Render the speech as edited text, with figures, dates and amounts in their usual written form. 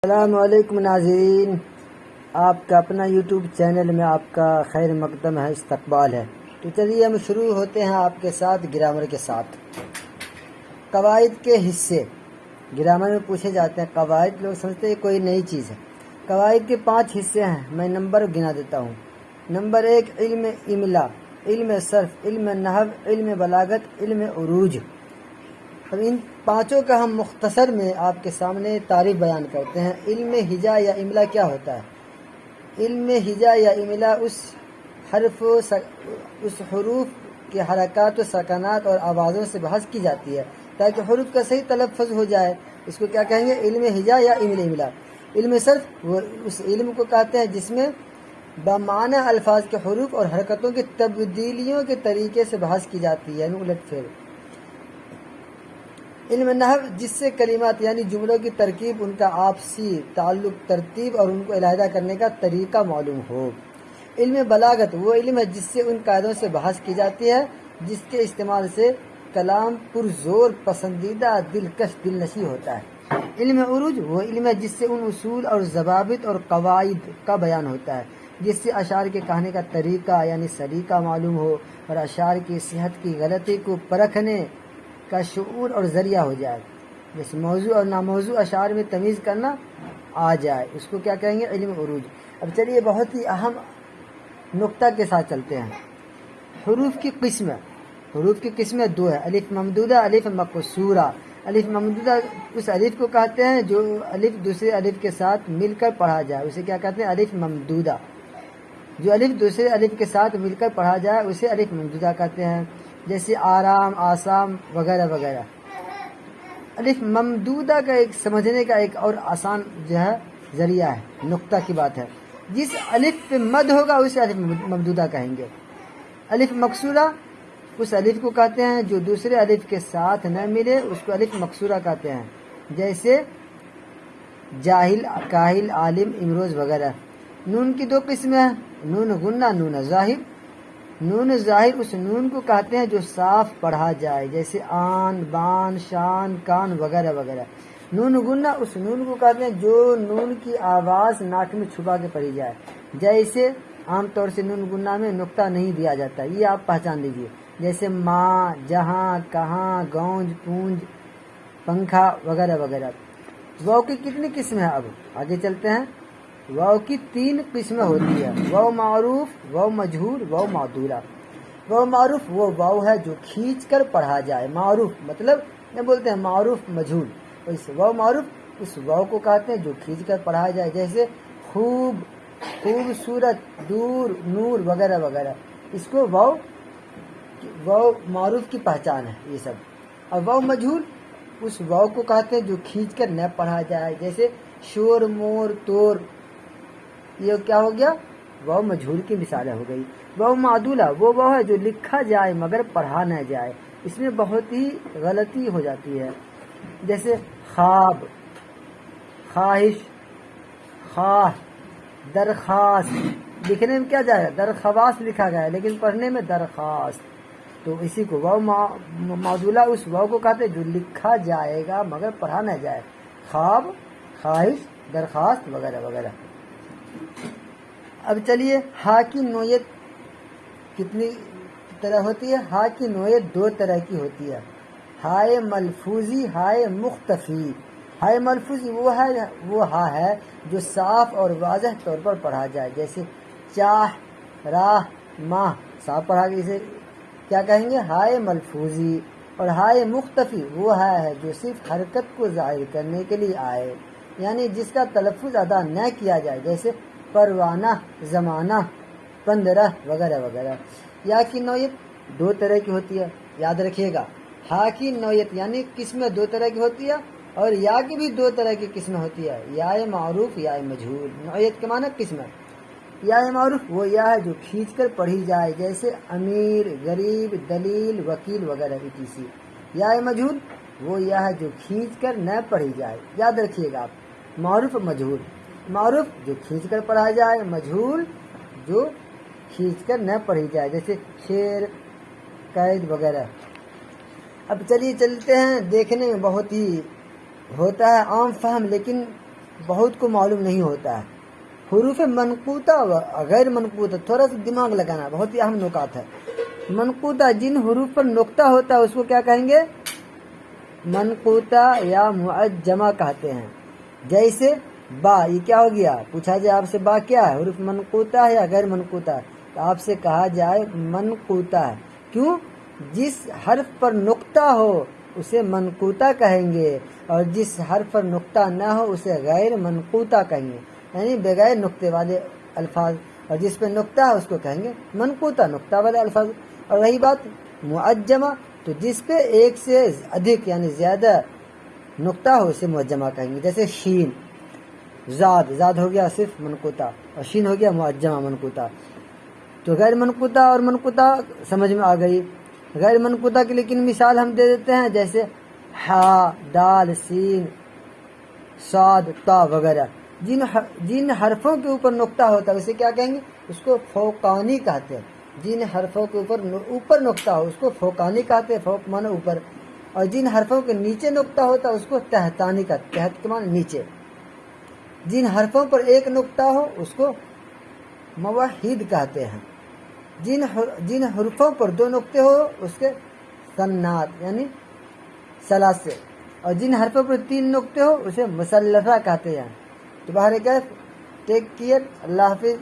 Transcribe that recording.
السلام علیکم ناظرین، آپ کا اپنا یوٹیوب چینل میں آپ کا خیر مقدم ہے، استقبال ہے۔ تو چلیے ہم شروع ہوتے ہیں آپ کے ساتھ گرامر کے ساتھ۔ قواعد کے حصے گرامر میں پوچھے جاتے ہیں۔ قواعد لوگ سمجھتے ہیں کوئی نئی چیز ہے۔ قواعد کے 5 حصے ہیں، میں نمبر گنا دیتا ہوں۔ نمبر 1 علم املا، علم صرف، علم نحو، علم بلاغت، علم عروج۔ اب ان 5 کا ہم مختصر میں آپ کے سامنے تعریف بیان کرتے ہیں۔ علم ہجا یا املا کیا ہوتا ہے؟ علم ہجا یا املا اس حروف کے حرکات و سکنات اور آوازوں سے بحث کی جاتی ہے تاکہ حروف کا صحیح تلفظ ہو جائے۔ اس کو کیا کہیں گے؟ علم ہجا یا علم املا۔ علم صرف وہ اس علم کو کہتے ہیں جس میں بمعنی الفاظ کے حروف اور حرکتوں کی تبدیلیوں کے طریقے سے بحث کی جاتی ہے، یعنی الٹ پھیر۔ علم نحو جس سے کلمات یعنی جملوں کی ترکیب، ان کا آپسی تعلق، ترتیب اور ان کو علیحدہ کرنے کا طریقہ معلوم ہو۔ علم بلاغت وہ علم ہے جس سے ان قاعدوں سے بحث کی جاتی ہے جس کے استعمال سے کلام پرزور، پسندیدہ، دلکش، دلنشیں ہوتا ہے۔ علم عروج وہ علم ہے جس سے ان اصول اور ضوابط اور قواعد کا بیان ہوتا ہے جس سے اشعار کے کہنے کا طریقہ یعنی سلیقہ معلوم ہو اور اشعار کی صحت کی غلطی کو پرکھنے کا شعور اور ذریعہ ہو جائے، جیسے موضوع اور ناموضوع اشعار میں تمیز کرنا آ جائے، اس کو کیا کہیں گے؟ علم عروج۔ اب چلیے بہت ہی اہم نقطہ کے ساتھ چلتے ہیں۔ حروف کی قسم، حروف کی قسمیں 2 ہیں، الف ممدودہ، الف مقصورہ۔ الف ممدودہ اس الف کو کہتے ہیں جو الف دوسرے الف کے ساتھ مل کر پڑھا جائے، اسے کیا کہتے ہیں؟ الف ممدودہ۔ جو الف دوسرے الف کے ساتھ مل کر پڑھا جائے اسے الف ممدودہ کہتے ہیں، جیسے آرام، آسام وغیرہ وغیرہ۔ الف ممدودہ کا ایک سمجھنے کا ایک اور آسان جو ہے ذریعہ ہے، نقطہ کی بات ہے، جس الف پہ مد ہوگا اسے الف ممدودہ کہیں گے۔ الف مقصورہ اس الف کو کہتے ہیں جو دوسرے الف کے ساتھ نہ ملے، اس کو الف مقصورہ کہتے ہیں، جیسے جاہل، کاہل، عالم، امروز وغیرہ۔ نون کی 2 قسمیں ہیں، نون غنہ، نون ظاہر۔ نون ظاہر اس نون کو کہتے ہیں جو صاف پڑھا جائے، جیسے آن، بان، شان، کان وغیرہ وغیرہ۔ نون غنہ اس نون کو کہتے ہیں جو نون کی آواز ناک میں چھپا کے پڑھی جائے، جیسے عام طور سے نون غنہ میں نقطہ نہیں دیا جاتا، یہ آپ پہچان لیجئے، جیسے ماں، جہاں، کہاں، گونج، پونج، پنکھا وغیرہ وغیرہ۔ واو کی کتنی قسمیں ہیں؟ اب آگے چلتے ہیں۔ واو کی 3 قسمیں ہوتی ہے، واو معروف، واو مجہور، واو معدولہ۔ واو معروف وہ واو ہے جو کھینچ کر پڑھا جائے، معروف مطلب یہ بولتے ہیں معروف مجہول، اس واو معروف اس واو کو کہتے ہیں جو کھینچ کر پڑھا جائے، جیسے خوب، خوبصورت، دور، نور وغیرہ وغیرہ۔ اس کو واو معروف کی پہچان ہے یہ سب۔ اور واو مجہول اس واو کو کہتے ہیں جو کھینچ کر نہ پڑھا جائے، جیسے شور، مور، تور، یہ کیا ہو گیا؟ واو مجہول کی مثالیں ہو گئی۔ واو معدولہ وہ واو ہے جو لکھا جائے مگر پڑھا نہ جائے، اس میں بہت ہی غلطی ہو جاتی ہے، جیسے خواب، خواہش، خواہ، درخواست۔ لکھنے میں کیا جائے گا؟ درخواست لکھا گیا ہے لیکن پڑھنے میں درخواست، تو اسی کو واو معدولہ اس واو کو کہتے ہیں جو لکھا جائے گا مگر پڑھا نہ جائے، خواب، خواہش، درخواست وغیرہ وغیرہ۔ اب چلیے ہا کی نوعیت کتنی طرح ہوتی ہے؟ ہا کی نوعیت 2 طرح کی ہوتی ہے، ہائے ملفوظی، ہائے مختفی۔ ہائے ملفوظی وہ ہا ہے جو صاف اور واضح طور پر پڑھا جائے، جیسے چاہ، راہ، ماہ، صاف پڑھا گیا، اسے کیا کہیں گے؟ ہائے ملفوظی۔ اور ہائے مختفی وہ ہا ہے جو صرف حرکت کو ظاہر کرنے کے لیے آئے، یعنی جس کا تلفظ ادا نہ کیا جائے، جیسے پروانہ، زمانہ، 15 وغیرہ وغیرہ۔ یا کی نوعیت 2 طرح کی ہوتی ہے، یاد رکھیے گا، ہا کی نوعیت یعنی قسمیں 2 طرح کی ہوتی ہے، اور یا کی بھی 2 طرح کی قسمیں ہوتی ہے، یا معروف، یا مجہول۔ نوعیت کے معنی قسمیں۔ یا معروف وہ یا ہے جو کھینچ کر پڑھی جائے، جیسے امیر، غریب، دلیل، وکیل وغیرہ etc۔ یا مجہول وہ یا ہے جو کھینچ کر نہ پڑھی جائے، یاد رکھیے گا آپ، معروف مجہول۔ معروف جو کھینچ کر پڑھا جائے، مجہول جو کھینچ کر نہ پڑھی جائے، جیسے شیر، قید وغیرہ۔ اب چلیے چلتے ہیں، دیکھنے میں بہت ہی ہوتا ہے عام فہم لیکن بہت کو معلوم نہیں ہوتا ہے۔ حروف منقوطہ و غیر منقوطہ، تھوڑا سا دماغ لگانا، بہت ہی اہم نکات ہے۔ منقوطہ جن حروف پر نقطہ ہوتا ہے اس کو کیا کہیں گے؟ منقوطہ یا معجمہ کہتے ہیں۔ جیسے با، یہ کیا ہو گیا؟ پوچھا جائے آپ سے با کیا ہے، حروف منقوطہ ہے یا غیر منقوطہ ہے؟ تو آپ سے کہا جائے منقوطہ ہے۔ کیوں؟ جس حرف پر نقطہ ہو اسے منقوطہ کہیں گے، اور جس حرف پر نقطہ نہ ہو اسے غیر منقوطہ کہیں گے، یعنی بغیر نقطے والے الفاظ، اور جس پہ نقطہ ہے اس کو کہیں گے منقوطہ، نقطہ والے الفاظ۔ اور رہی بات معجمہ، تو جس پہ ایک سے ادھک یعنی زیادہ نقطہ ہو اسے معجمہ کہیں گے۔ جیسے شین، زاد ہو گیا صرف منقوطہ، اور شین ہو گیا معجمہ منقوطہ۔ تو غیر منقوطہ اور منقوطہ سمجھ میں آ گئی۔ غیر منقوطہ کی لیکن مثال ہم دے دیتے ہیں، جیسے ہا، دال، سین، صاد، تا وغیرہ۔ جن حرفوں کے اوپر نقطہ ہوتا ہے اسے کیا کہیں گے؟ اس کو فوقانی کہتے ہیں۔ جن حرفوں کے اوپر نقطہ ہو اس کو فوقانی کہتے ہیں، فوق مانا اوپر، اور جن حرفوں کے نیچے نقطہ ہوتا ہے اس کو تحتانی کہتے ہیں، تحت کے مانا نیچے۔ جن حرفوں پر ایک نقطہ ہو اس کو موحد کہتے ہیں۔ جن حرفوں پر دو نقطے ہو اس کے سنات یعنی ثلاثے، اور جن حرفوں پر تین نقطے ہو اسے مثلثہ کہتے ہیں۔ تو بہرکیف ٹیک کیئر، اللہ حافظ۔